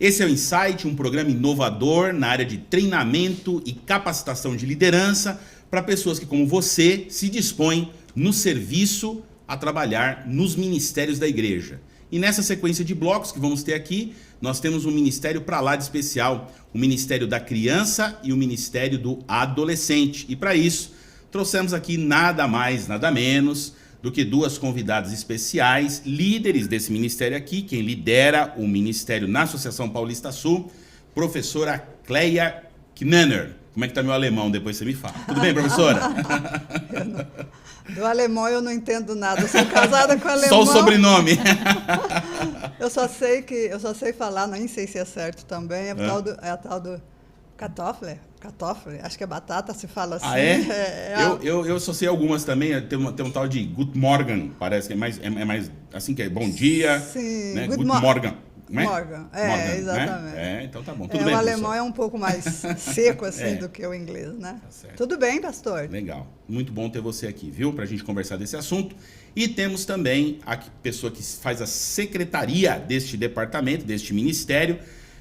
Esse é o Insight, um programa inovador na área de treinamento e capacitação de liderança para pessoas que, como você, se dispõem no serviço a trabalhar nos ministérios da igreja. E nessa sequência de blocos que vamos ter aqui, nós temos um ministério para lá de especial, o Ministério da Criança e o Ministério do Adolescente. E para isso, trouxemos aqui nada mais, nada menos do que duas convidadas especiais, líderes desse ministério aqui, quem lidera o ministério na Associação Paulista Sul, professora Cleia Knenner. Como é que tá meu alemão? Depois você me fala. Tudo bem, professora? Do alemão eu não entendo nada. Eu sou casada com alemão. Só o sobrenome. Eu só sei falar, nem sei se é certo também. É a tal do Kartoffel. Kartoffel, acho que é batata, se fala assim. Ah, é? Eu só sei algumas também. Tem um tal de Guten Morgen, parece que é mais assim, que é bom dia. Sim. Né? Guten Morgen. Morgan, Morgan, exatamente. Né? Então tá bom. Tudo bem, o professor? alemão é um pouco mais seco assim do que o inglês, né? Tá certo. Tudo bem, pastor? Legal. Muito bom ter você aqui, viu? Pra gente conversar desse assunto. E temos também a pessoa que faz a secretaria deste departamento, deste ministério,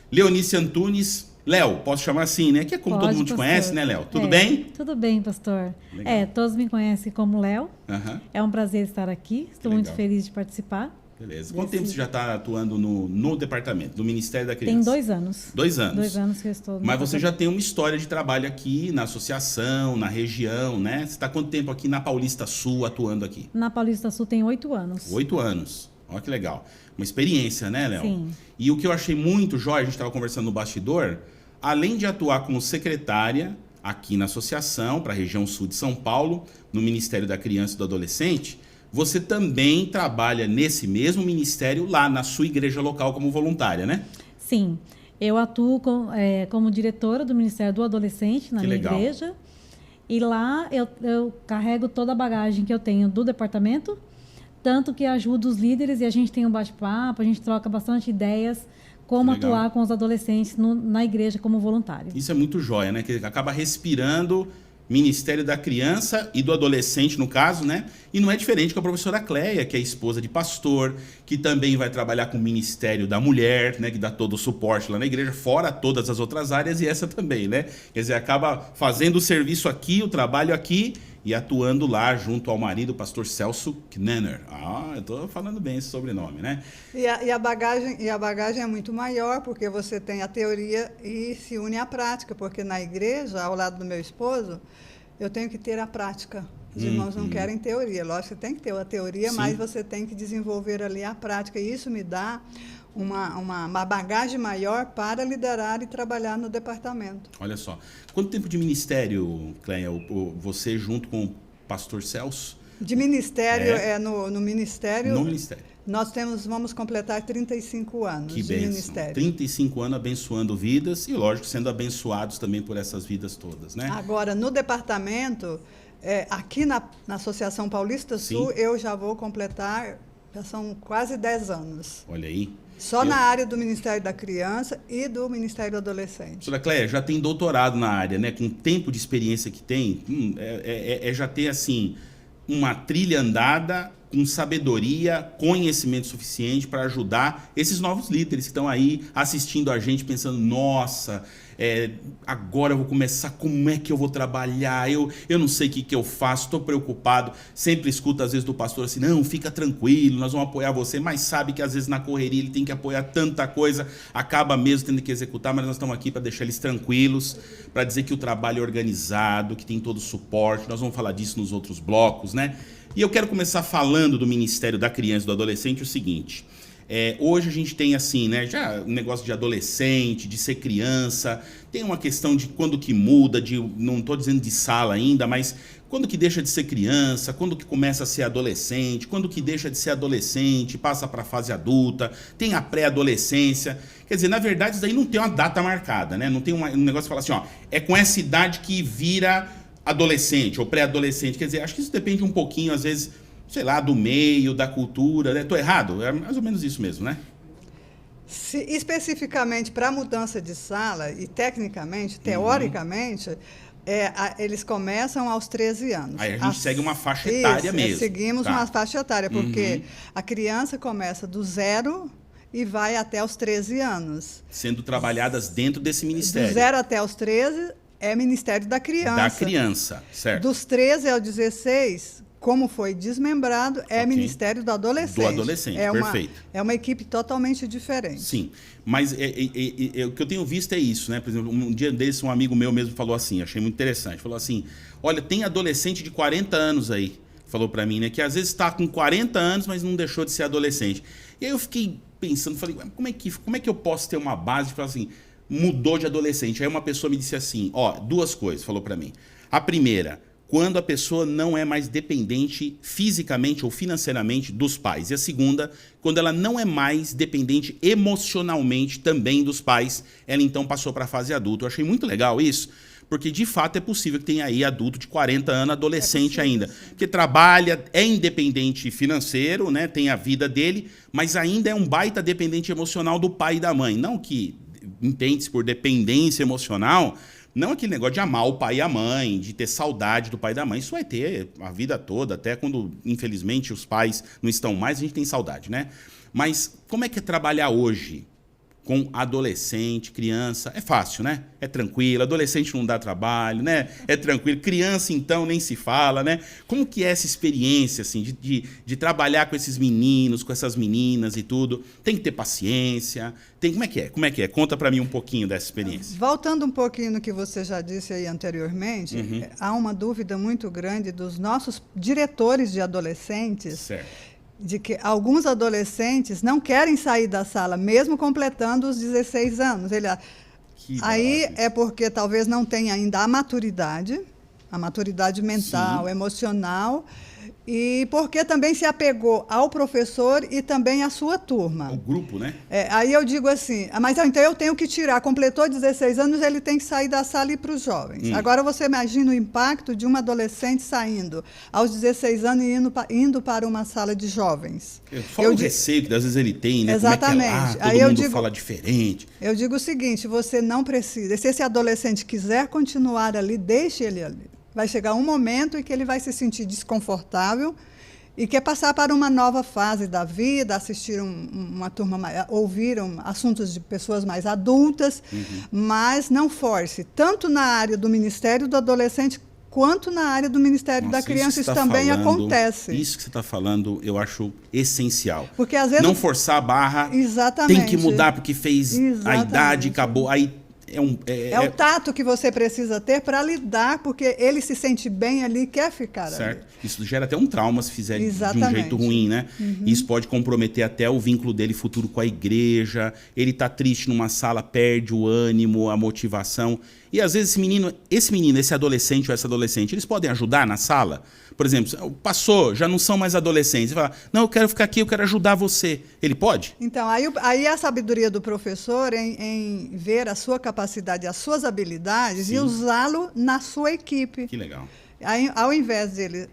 Leonice Antunes. Léo, posso chamar assim, né? Que é como Pode, todo mundo te pastor. conhece, né, Léo? Tudo bem? Tudo bem, pastor. Legal. Todos me conhecem como Léo. Aham. É um prazer estar aqui. Estou Legal. muito feliz de participar. Beleza. Quanto tempo você já está atuando no departamento, do Ministério da Criança? Tem 2 anos. 2 anos. 2 anos que eu estou no Mas você já departamento. tem uma história de trabalho aqui na associação, na região, né? Você está quanto tempo aqui na Paulista Sul atuando aqui? Na Paulista Sul tem 8 anos. 8 anos. Olha que legal. Uma experiência, né, Léo? Sim. E o que eu achei muito jóia, a gente estava conversando no bastidor, além de atuar como secretária aqui na associação, para a região sul de São Paulo, no Ministério da Criança e do Adolescente, você também trabalha nesse mesmo ministério lá na sua igreja local como voluntária, né? Sim. Eu atuo como diretora do Ministério do Adolescente na Que minha legal. igreja. E lá eu carrego toda a bagagem que eu tenho do departamento, tanto que ajudo os líderes e a gente tem um bate-papo, a gente troca bastante ideias como Que legal. atuar com os adolescentes na igreja como voluntário. Isso é muito jóia, né? Que acaba respirando Ministério da Criança e do Adolescente, no caso, né? E não é diferente com a professora Cleia, que é esposa de pastor, que também vai trabalhar com o Ministério da Mulher, né? Que dá todo o suporte lá na igreja, fora todas as outras áreas e essa também, né? Quer dizer, acaba fazendo o serviço aqui, o trabalho aqui e atuando lá junto ao marido, o pastor Celso Knenner. Ah, eu tô falando bem esse sobrenome, né? E a bagagem é muito maior, porque você tem a teoria e se une à prática, porque na igreja, ao lado do meu esposo, eu tenho que ter a prática. Os irmãos não querem teoria. Lógico que tem que ter a teoria, Sim. mas você tem que desenvolver ali a prática. E isso me dá uma bagagem maior para liderar e trabalhar no departamento. Olha só. Quanto tempo de ministério, Cleia, você junto com o pastor Celso? De ministério, no ministério, No ministério. nós vamos completar 35 anos Que de bênção. ministério. 35 anos abençoando vidas e, lógico, sendo abençoados também por essas vidas todas, né? Agora, no departamento, aqui na Associação Paulista Sul, Sim. eu já vou completar, já são quase 10 anos. Olha aí. Só na área do Ministério da Criança e do Ministério do Adolescente. Professora Cleia, já tem doutorado na área, né? Com o tempo de experiência que tem, já ter, assim, uma trilha andada com sabedoria, conhecimento suficiente para ajudar esses novos líderes que estão aí assistindo a gente, pensando, nossa, agora eu vou começar, como é que eu vou trabalhar? Eu não sei o que eu faço, estou preocupado. Sempre escuto, às vezes, do pastor assim, não, fica tranquilo, nós vamos apoiar você, mas sabe que, às vezes, na correria ele tem que apoiar tanta coisa, acaba mesmo tendo que executar, mas nós estamos aqui para deixar eles tranquilos, para dizer que o trabalho é organizado, que tem todo o suporte, nós vamos falar disso nos outros blocos, né? E eu quero começar falando do Ministério da Criança e do Adolescente o seguinte. Hoje a gente tem assim, né, já um negócio de adolescente, de ser criança, tem uma questão de quando que muda, não estou dizendo de sala ainda, mas quando que deixa de ser criança, quando que começa a ser adolescente, quando que deixa de ser adolescente, passa para a fase adulta, tem a pré-adolescência. Quer dizer, na verdade, isso daí não tem uma data marcada, né? Não tem um negócio que fala assim, ó, é com essa idade que vira adolescente ou pré-adolescente. Quer dizer, acho que isso depende um pouquinho, às vezes, sei lá, do meio, da cultura, né? Tô errado? É mais ou menos isso mesmo, né? Especificamente para a mudança de sala, e tecnicamente, teoricamente, eles começam aos 13 anos. Aí a gente segue uma faixa etária mesmo. Seguimos Tá. uma faixa etária, porque a criança começa do 0 e vai até os 13 anos. Sendo trabalhadas dentro desse ministério. Do 0 até os 13 é Ministério da Criança. Da criança, certo. Dos 13 ao 16, como foi desmembrado, é Ministério do Adolescente. Do adolescente, perfeito. É uma equipe totalmente diferente. Sim, mas o que eu tenho visto é isso, né? Por exemplo, um dia desse, um amigo meu mesmo falou assim, achei muito interessante, falou assim, olha, tem adolescente de 40 anos aí, falou pra mim, né? Que às vezes está com 40 anos, mas não deixou de ser adolescente. E aí eu fiquei pensando, falei, como é que eu posso ter uma base de falar assim, mudou de adolescente? Aí uma pessoa me disse assim, ó, 2 coisas, falou pra mim. A primeira, quando a pessoa não é mais dependente fisicamente ou financeiramente dos pais. E a segunda, quando ela não é mais dependente emocionalmente também dos pais, ela então passou para a fase adulta. Eu achei muito legal isso, porque de fato é possível que tenha aí adulto de 40 anos, adolescente ainda, que trabalha, é independente financeiro, né, tem a vida dele, mas ainda é um baita dependente emocional do pai e da mãe. Não que entende-se por dependência emocional, não aquele negócio de amar o pai e a mãe, de ter saudade do pai e da mãe. Isso vai ter a vida toda, até quando, infelizmente, os pais não estão mais, a gente tem saudade, né? Mas como é que é trabalhar hoje com adolescente, criança? É fácil, né? É tranquilo, adolescente não dá trabalho, né? É tranquilo. Criança, então, nem se fala, né? Como que é essa experiência, assim, de trabalhar com esses meninos, com essas meninas e tudo? Tem que ter paciência? Como é que é? Como é que é? Conta para mim um pouquinho dessa experiência. Voltando um pouquinho no que você já disse aí anteriormente, há uma dúvida muito grande dos nossos diretores de adolescentes, Certo. de que alguns adolescentes não querem sair da sala, mesmo completando os 16 anos. Aí é porque talvez não tenha ainda a maturidade mental, emocional, e porque também se apegou ao professor e também à sua turma. O grupo, né? Aí eu digo assim, mas então eu tenho que tirar, completou 16 anos, ele tem que sair da sala e ir para os jovens. Agora você imagina o impacto de uma adolescente saindo aos 16 anos e indo para uma sala de jovens. Fala o receio que às vezes ele tem, né? Exatamente. Como é que é lá? Todo mundo fala diferente. Eu digo o seguinte, você não precisa, se esse adolescente quiser continuar ali, deixe ele ali. Vai chegar um momento em que ele vai se sentir desconfortável e quer passar para uma nova fase da vida, assistir uma turma, ouvir assuntos de pessoas mais adultas, mas não force, tanto na área do Ministério do Adolescente quanto na área do Ministério da Criança, isso também acontece. Isso que você está falando, eu acho essencial. Porque às vezes não forçar a barra, exatamente, tem que mudar porque fez a idade, acabou, aí é o tato que você precisa ter para lidar, porque ele se sente bem ali, quer ficar certo. ali. Isso gera até um trauma se fizer de um jeito ruim, né? Isso pode comprometer até o vínculo dele futuro com a igreja. Ele tá triste numa sala, perde o ânimo, a motivação. E às vezes esse adolescente ou essa adolescente, eles podem ajudar na sala? Por exemplo, passou, já não são mais adolescentes. Ele fala, não, eu quero ficar aqui, eu quero ajudar você. Ele pode? Então, aí a sabedoria do professor em ver a sua capacidade, as suas habilidades e usá-lo na sua equipe. Que legal. Aí, ao invés de ele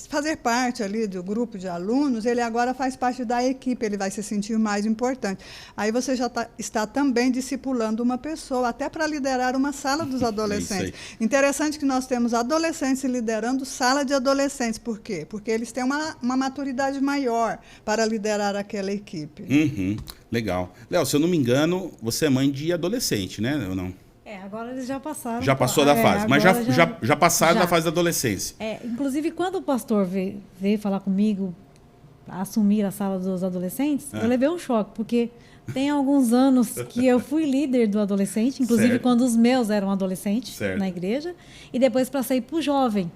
fazer parte ali do grupo de alunos, ele agora faz parte da equipe, ele vai se sentir mais importante. Aí você já está também discipulando uma pessoa, até para liderar uma sala dos adolescentes. Interessante que nós temos adolescentes liderando sala de adolescentes. Por quê? Porque eles têm uma maturidade maior para liderar aquela equipe. Legal. Léo, se eu não me engano, você é mãe de adolescente, né? Ou não? Agora eles já passaram. Já passou da fase, mas já passaram da fase da adolescência. Inclusive, quando o pastor veio falar comigo, assumir a sala dos adolescentes, eu levei um choque, porque tem alguns anos que eu fui líder do adolescente, inclusive quando os meus eram adolescentes na igreja, e depois passei para o jovem,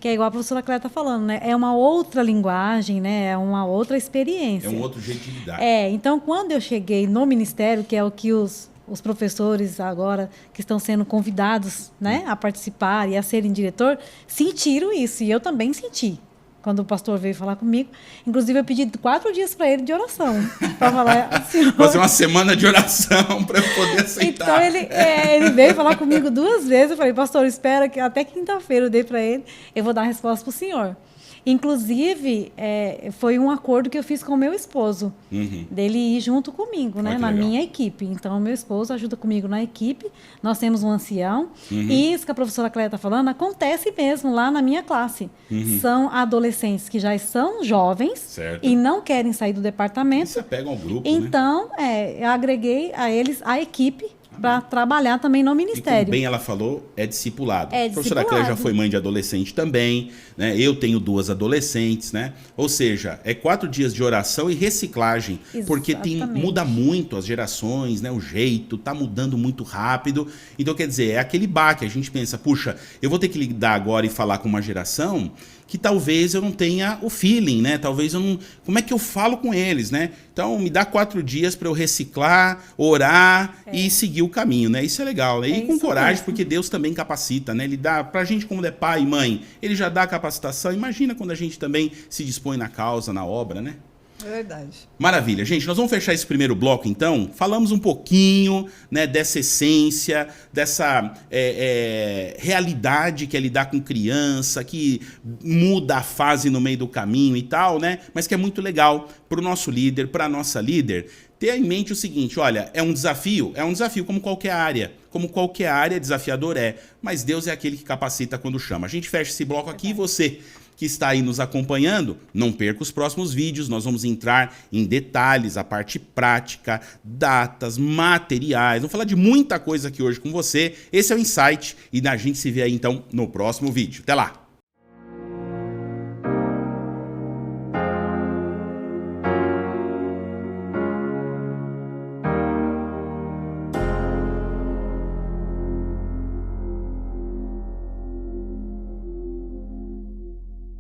que é igual a professora Cléia está falando, né? É uma outra linguagem, né? É uma outra experiência. É um outro jeito de lidar. Então, quando eu cheguei no ministério, que é o que os professores agora que estão sendo convidados, né, a participar e a serem diretor, sentiram isso. E eu também senti. Quando o pastor veio falar comigo. Inclusive, eu pedi 4 dias para ele de oração. Para falar, fazer uma semana de oração para eu poder aceitar. Então, ele veio falar comigo 2 vezes. Eu falei, pastor, espera que até quinta-feira eu dei para ele. Eu vou dar a resposta para o senhor. Inclusive, foi um acordo que eu fiz com o meu esposo, dele ir junto comigo, né, na minha equipe. Então, meu esposo ajuda comigo na equipe, nós temos um ancião, e isso que a professora Cléia está falando, acontece mesmo lá na minha classe. São adolescentes que já são jovens e não querem sair do departamento. Você pega um grupo, então, eu agreguei a eles a equipe para trabalhar também no ministério. E como bem ela falou, é discipulado. É A professora Cléia já foi mãe de adolescente também, né? Eu tenho 2 adolescentes, né? Ou seja, é 4 dias de oração e reciclagem. Exatamente. Porque muda muito as gerações, né? O jeito, tá mudando muito rápido. Então, quer dizer, é aquele baque. A gente pensa, puxa, eu vou ter que lidar agora e falar com uma geração que talvez eu não tenha o feeling, né? Talvez eu não... Como é que eu falo com eles, né? Então, me dá 4 dias para eu reciclar, orar e seguir o caminho, né? Isso é legal, né? E com coragem, mesmo. Porque Deus também capacita, né? Ele dá, pra gente como é pai e mãe, ele já dá capacitação. Imagina quando a gente também se dispõe na causa, na obra, né? É verdade. Maravilha. Gente, nós vamos fechar esse primeiro bloco, então. Falamos um pouquinho, né, dessa essência, dessa realidade que é lidar com criança, que muda a fase no meio do caminho e tal, né? Mas que é muito legal para o nosso líder, para a nossa líder, ter em mente o seguinte, olha, é um desafio como qualquer área desafiador mas Deus é aquele que capacita quando chama. A gente fecha esse bloco aqui e você que está aí nos acompanhando, não perca os próximos vídeos, nós vamos entrar em detalhes, a parte prática, datas, materiais, vamos falar de muita coisa aqui hoje com você. Esse é o Insight e a gente se vê aí então no próximo vídeo. Até lá!